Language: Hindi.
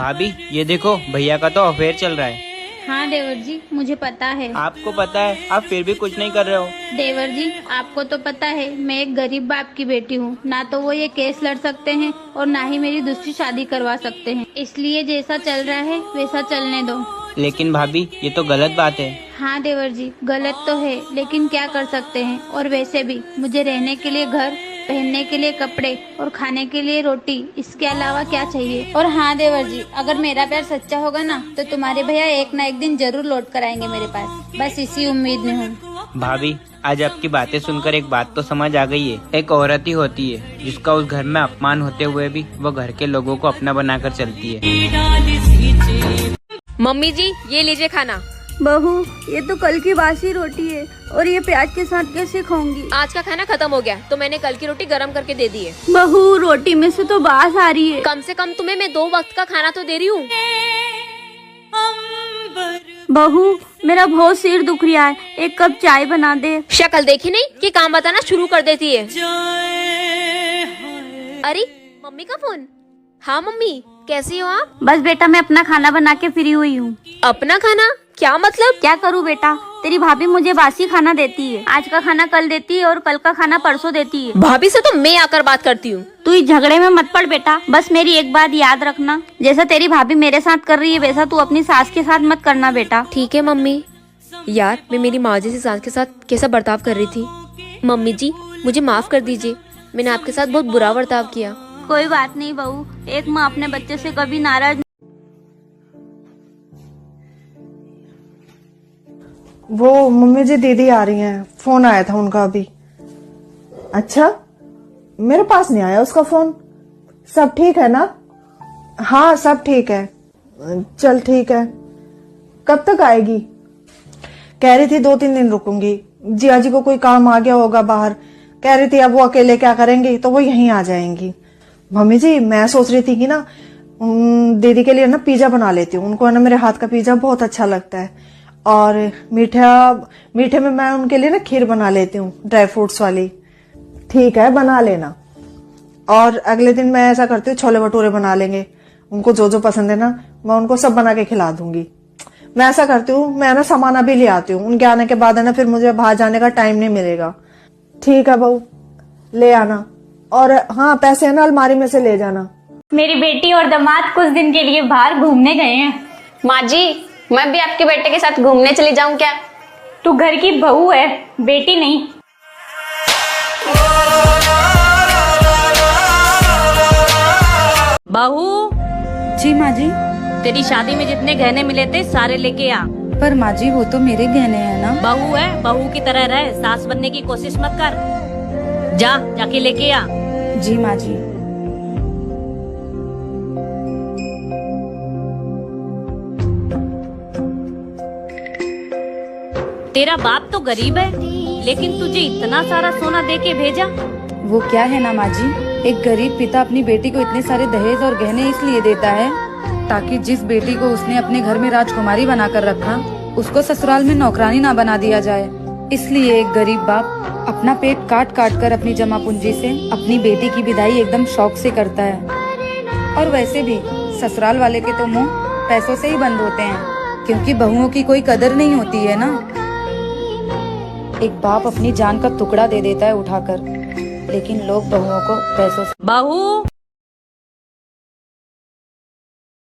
भाभी ये देखो, भैया का तो अफेयर चल रहा है। हाँ देवर जी, मुझे पता है। आपको पता है, आप फिर भी कुछ नहीं कर रहे हो। देवर जी, आपको तो पता है मैं एक गरीब बाप की बेटी हूँ। ना तो वो ये केस लड़ सकते हैं और ना ही मेरी दूसरी शादी करवा सकते हैं। इसलिए जैसा चल रहा है वैसा चलने दो। लेकिन भाभी ये तो गलत बात है। हाँ देवर जी, गलत तो है, लेकिन क्या कर सकते हैं। और वैसे भी मुझे रहने के लिए घर, पहनने के लिए कपड़े और खाने के लिए रोटी, इसके अलावा क्या चाहिए। और हाँ देवर जी, अगर मेरा प्यार सच्चा होगा ना तो तुम्हारे भैया एक ना एक दिन जरूर लौट कर आएंगे मेरे पास। बस इसी उम्मीद में हूँ। भाभी आज आपकी बातें सुनकर एक बात तो समझ आ गई है। एक औरत ही होती है जिसका उस घर में अपमान होते हुए भी वो घर के लोगों को अपना बनाकर चलती है। मम्मी जी ये लीजिए खाना। बहू, ये तो कल की बासी रोटी है और ये प्याज के साथ कैसे खाऊंगी। आज का खाना खत्म हो गया तो मैंने कल की रोटी गरम करके दे दी है। बहू, रोटी में से तो बास आ रही है। कम से कम तुम्हें मैं 2 वक्त का खाना तो दे रही हूँ। बहू, मेरा बहुत सिर दुख रहा है, एक कप चाय बना दे। शक्ल देखी नहीं कि काम बताना शुरू कर देती है। अरे मम्मी का फोन। हाँ मम्मी, कैसी हो आप? बस बेटा, मैं अपना खाना बना के फ्री हुई हूँ। अपना खाना? क्या मतलब? क्या करूँ बेटा, तेरी भाभी मुझे बासी खाना देती है। आज का खाना कल देती है और कल का खाना परसों देती है। भाभी से तो मैं आकर बात करती हूँ। तू इस झगड़े में मत पड़ बेटा, बस मेरी एक बात याद रखना, जैसा तेरी भाभी मेरे साथ कर रही है वैसा तू अपनी सास के साथ मत करना बेटा। ठीक है मम्मी। यार मैं मेरी माँ जैसी सास के साथ कैसा बर्ताव कर रही थी। मम्मी जी मुझे माफ कर दीजिए, मैंने आपके साथ बहुत बुरा बर्ताव किया। कोई बात नहीं बहू, एक माँ अपने बच्चे से कभी नाराज। वो मम्मी जी दीदी आ रही हैं, फोन आया था उनका अभी। अच्छा, मेरे पास नहीं आया उसका फोन। सब ठीक है ना? हाँ सब ठीक है। चल ठीक है। कब तक आएगी? कह रही थी 2-3 दिन रुकूंगी। जिया जी को कोई काम आ गया होगा बाहर, कह रही थी अब वो अकेले क्या करेंगी तो वो यहीं आ जाएंगी। मम्मी जी मैं सोच रही थी कि ना दीदी के लिए ना पिज्जा बना लेती हूँ। उनको है ना मेरे हाथ का पिज्जा बहुत अच्छा लगता है। और मीठे में मैं उनके लिए ना खीर बना लेती हूँ, ड्राई फ्रूट्स वाली। ठीक है, बना लेना। और अगले दिन मैं ऐसा करती हूँ, छोले भटूरे बना लेंगे। उनको जो जो पसंद है ना मैं उनको सब बना के खिला दूंगी। मैं ऐसा करती हूँ, मैं ना सामान अभी ले आती हूँ। उनके आने के बाद है ना फिर मुझे बाहर जाने का टाइम नहीं मिलेगा। ठीक है बहू, ले आना। और हाँ, पैसे है ना अलमारी में से ले जाना। मेरी बेटी और दामाद कुछ दिन के लिए बाहर घूमने गए हैं। माँ जी, मैं भी आपके बेटे के साथ घूमने चली जाऊं क्या? तू घर की बहू है, बेटी नहीं। बहू। जी माँ जी। तेरी शादी में जितने गहने मिले थे सारे लेके आ। पर माँ जी वो तो मेरे गहने हैं ना। बहू है, बहू की तरह रहे, सास बनने की कोशिश मत कर। जाके लेके आ। जी माँ जी। तेरा बाप तो गरीब है, लेकिन तुझे इतना सारा सोना दे के भेजा। वो क्या है ना माँ जी, एक गरीब पिता अपनी बेटी को इतने सारे दहेज और गहने इसलिए देता है ताकि जिस बेटी को उसने अपने घर में राजकुमारी बनाकर रखा उसको ससुराल में नौकरानी ना बना दिया जाए। इसलिए एक गरीब बाप अपना पेट काट काट कर अपनी जमा पूंजी से अपनी बेटी की विदाई एकदम शौक से करता है। और वैसे भी ससुराल वाले के तो मुंह पैसों से ही बंद होते हैं, क्योंकि बहुओं की कोई कदर नहीं होती है ना। एक बाप अपनी जान का टुकड़ा दे देता है उठाकर, लेकिन लोग बहुओं को पैसों से। बहू